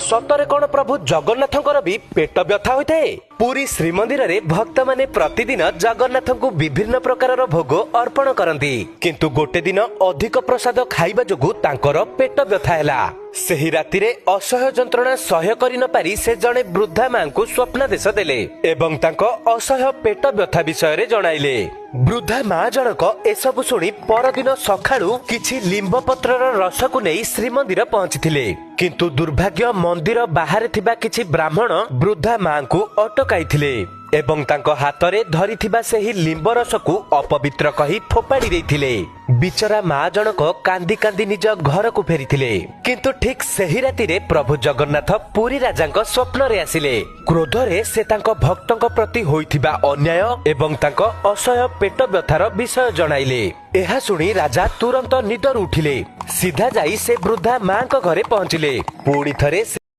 सतरे कौन प्रभु जगन्नाथंकर भी पेट व्यथा होता है। पुरी श्रीमंदिर रे भक्त माने प्रतिदिन जगन्नाथ को विभिन्न प्रकार भोग अर्पण करती, किंतु गोटे दिन अधिक प्रसाद खाइबा जोगु तांकर पेट व्यथा हैला। सेही रातिरे असह्य जंत्रणा सह्य करि न पारी से जणे वृद्धा मां को स्वप्नादेश देले एवं तांको असह्य पेट व्यथा विषय रे जणाइले। वृद्धा मां जनक एसबु शुणी परदिन सखाळु किछि लिंब पत्रर रस को नहीं श्रीमंदिर पहुंचीथिले, किंतु दुर्भाग्य मंदिर बाहर थिबा किछि ब्राह्मण वृद्धा मां को अटकाइथिले एवं तांको हातरे धरिथिबा सेही लिंब रस को अपवित्र कही फोपाड़ी देइथिले। बिचरा मां जनक कांदी कांदी निज घर को फेरिथिले, किंतु ठीक सेही रातिरे प्रभु जगन्नाथ पुरी राजांक स्वप्न रे आसिले। क्रोध रे से तांको भक्तंक प्रति होइथिबा अन्याय एवं तांको असह्य पेट व्यथार विषय जणाइले। एहा सुनी राजा तुरंत निदर उठिले, सीधा जाई से वृद्धा मां को घरे पहुंचिले। पुणी थरे